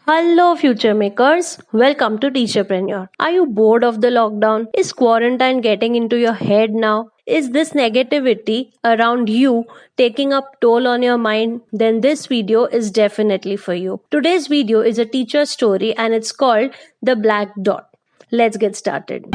Hello, future makers. Welcome to Teacherpreneur. Are you bored of the lockdown? Is quarantine getting into your head now? Is this negativity around you taking up toll on your mind? Then this video is definitely for you. Today's video is a teacher story and it's called The Black Dot. Let's get started.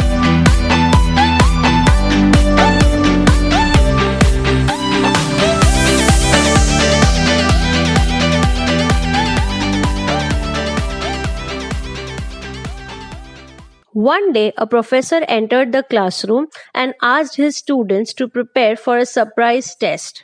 One day, a professor entered the classroom and asked his students to prepare for a surprise test.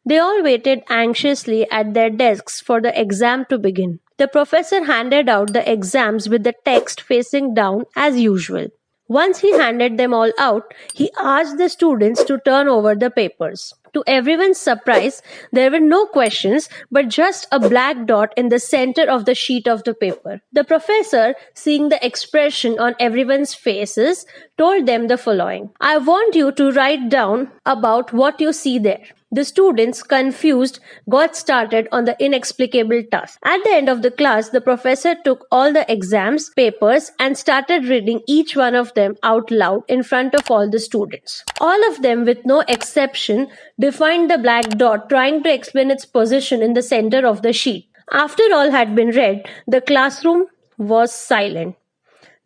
They all waited anxiously at their desks for the exam to begin. The professor handed out the exams with the text facing down as usual. Once he handed them all out, he asked the students to turn over the papers. To everyone's surprise, there were no questions but just a black dot in the center of the sheet of the paper. The professor, seeing the expression on everyone's faces, told them the following: I want you to write down about what you see there. The students, confused, got started on the inexplicable task. At the end of the class, the professor took all the exams, papers, and started reading each one of them out loud in front of all the students. All of them, with no exception, defined the black dot, trying to explain its position in the center of the sheet. After all had been read, the classroom was silent.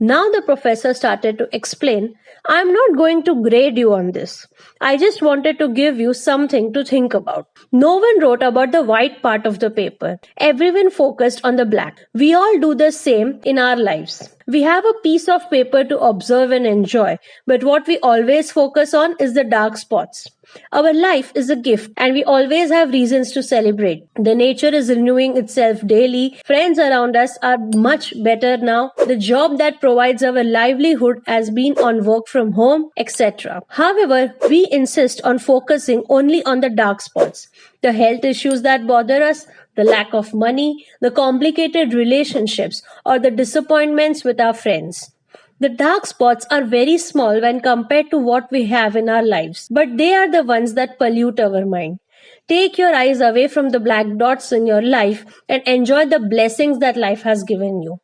Now the professor started to explain, I'm not going to grade you on this. I just wanted to give you something to think about. No one wrote about the white part of the paper. Everyone focused on the black. We all do the same in our lives. We have a piece of paper to observe and enjoy, but what we always focus on is the dark spots. Our life is a gift and we always have reasons to celebrate. The nature is renewing itself daily. Friends around us are much better now. The job that provides our livelihood has been on work from home, etc. However, we insist on focusing only on the dark spots. The health issues that bother us, the lack of money, the complicated relationships, or the disappointments with our friends. The dark spots are very small when compared to what we have in our lives, but they are the ones that pollute our mind. Take your eyes away from the black dots in your life and enjoy the blessings that life has given you.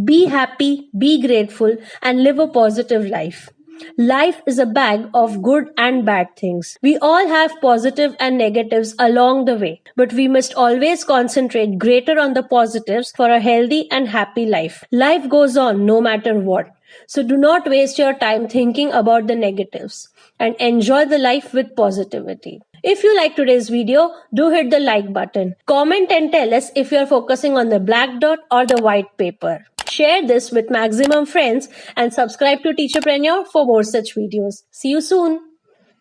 Be happy, be grateful, and live a positive life. Life is a bag of good and bad things. We all have positive and negatives along the way, but we must always concentrate greater on the positives for a healthy and happy life. Life goes on no matter what. So do not waste your time thinking about the negatives and enjoy the life with positivity. If you like today's video, do hit the like button. Comment and tell us if you are focusing on the black dot or the white paper. Share this with maximum friends and subscribe to Teacherpreneur for more such videos. See you soon.